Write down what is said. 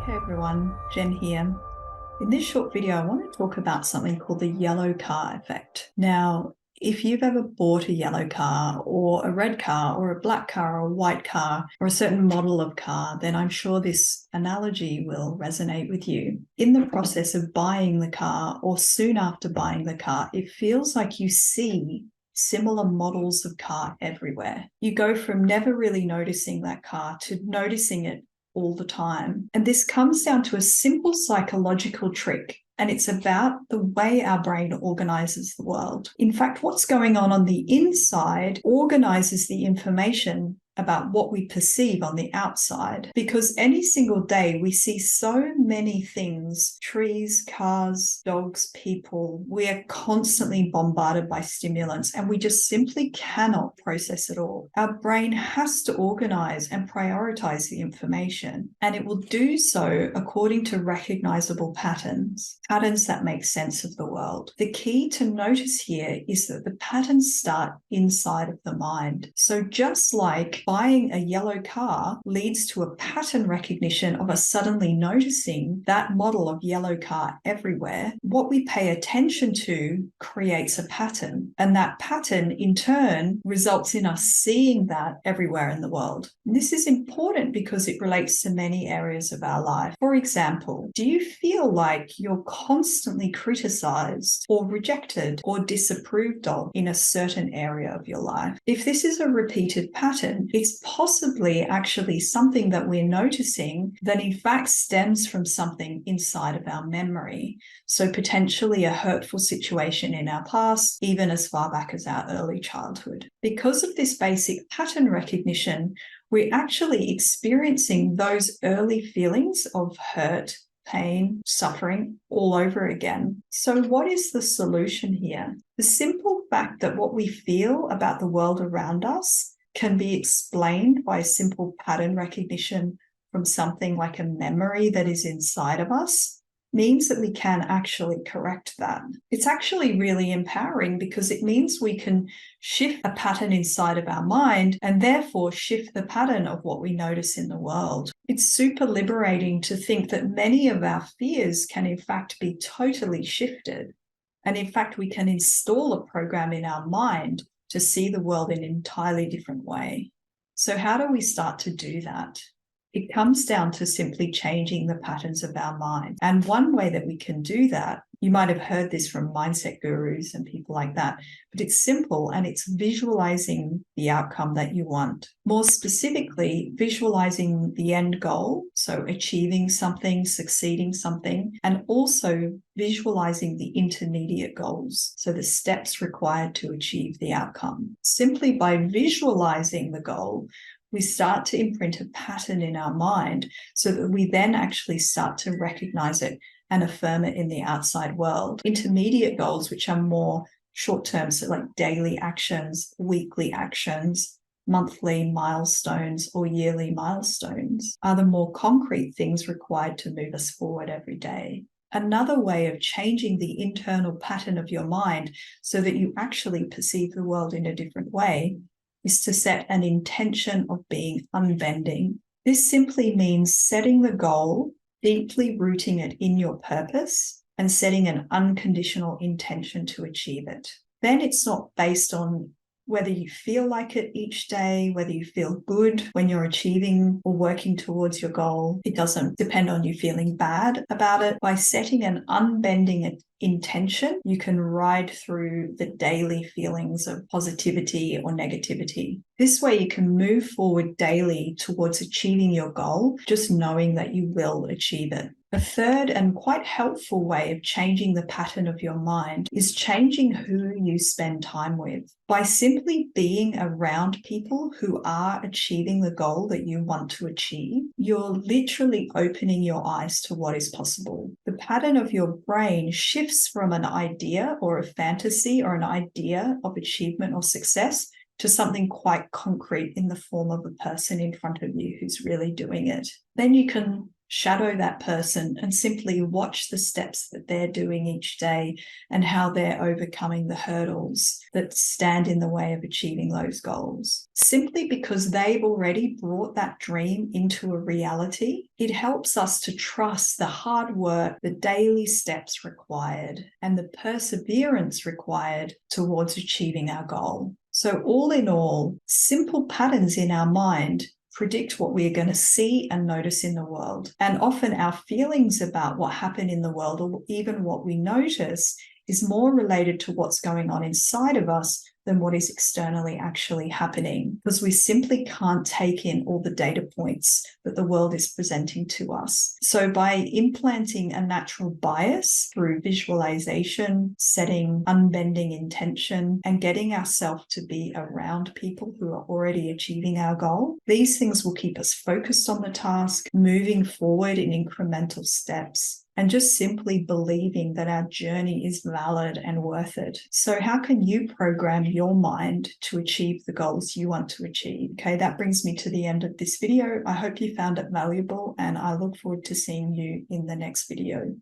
Hey everyone, Jen here. In this short video, I want to talk about something called the yellow car effect. Now, if you've ever bought a yellow car or a red car or a black car or a white car or a certain model of car, then I'm sure this analogy will resonate with you. In the process of buying the car or soon after buying the car, it feels like you see similar models of car everywhere. You go from never really noticing that car to noticing it all the time. And this comes down to a simple psychological trick. And it's about the way our brain organizes the world. In fact, what's going on the inside organizes the information about what we perceive on the outside. Because any single day we see so many things, trees, cars, dogs, people. We are constantly bombarded by stimulants and we just simply cannot process it all. Our brain has to organize and prioritize the information, and it will do so according to recognizable patterns that make sense of the world. The key to notice here is that the patterns start inside of the mind. So just like buying a yellow car leads to a pattern recognition of us suddenly noticing that model of yellow car everywhere, what we pay attention to creates a pattern. And that pattern in turn results in us seeing that everywhere in the world. And this is important because it relates to many areas of our life. For example, do you feel like you're constantly criticized or rejected or disapproved of in a certain area of your life? If this is a repeated pattern, it's possibly actually something that we're noticing that in fact stems from something inside of our memory. So potentially a hurtful situation in our past, even as far back as our early childhood. Because of this basic pattern recognition, we're actually experiencing those early feelings of hurt, pain, suffering all over again. So what is the solution here? The simple fact that what we feel about the world around us can be explained by simple pattern recognition from something like a memory that is inside of us means that we can actually correct that. It's actually really empowering because it means we can shift a pattern inside of our mind and therefore shift the pattern of what we notice in the world. It's super liberating to think that many of our fears can in fact be totally shifted. And in fact, we can install a program in our mind to see the world in an entirely different way. So how do we start to do that? It comes down to simply changing the patterns of our mind. And one way that we can do that, you might have heard this from mindset gurus and people like that, but it's simple and it's visualizing the outcome that you want. More specifically, visualizing the end goal, so achieving something, succeeding something, and also visualizing the intermediate goals, so the steps required to achieve the outcome. Simply by visualizing the goal, we start to imprint a pattern in our mind so that we then actually start to recognize it and affirm it in the outside world. Intermediate goals, which are more short-term, so like daily actions, weekly actions, monthly milestones, or yearly milestones, are the more concrete things required to move us forward every day. Another way of changing the internal pattern of your mind so that you actually perceive the world in a different way is to set an intention of being unbending. This simply means setting the goal, deeply rooting it in your purpose, and setting an unconditional intention to achieve it. Then it's not based on whether you feel like it each day, whether you feel good when you're achieving or working towards your goal. It doesn't depend on you feeling bad about it. By setting an unbending intention, you can ride through the daily feelings of positivity or negativity. This way you can move forward daily towards achieving your goal, just knowing that you will achieve it. A third and quite helpful way of changing the pattern of your mind is changing who you spend time with. By simply being around people who are achieving the goal that you want to achieve, you're literally opening your eyes to what is possible. The pattern of your brain shifts from an idea or a fantasy or an idea of achievement or success to something quite concrete in the form of a person in front of you who's really doing it. Then you can shadow that person and simply watch the steps that they're doing each day and how they're overcoming the hurdles that stand in the way of achieving those goals. Simply because they've already brought that dream into a reality, it helps us to trust the hard work, the daily steps required, and the perseverance required towards achieving our goal. So all in all, simple patterns in our mind predict what we are going to see and notice in the world. And often our feelings about what happened in the world, or even what we notice, is more related to what's going on inside of us than what is externally actually happening, because we simply can't take in all the data points that the world is presenting to us. So by implanting a natural bias through visualization, setting unbending intention, and getting ourselves to be around people who are already achieving our goal, these things will keep us focused on the task, moving forward in incremental steps, and just simply believing that our journey is valid and worth it. So how can you program your mind to achieve the goals you want to achieve? Okay, that brings me to the end of this video. I hope you found it valuable, and I look forward to seeing you in the next video.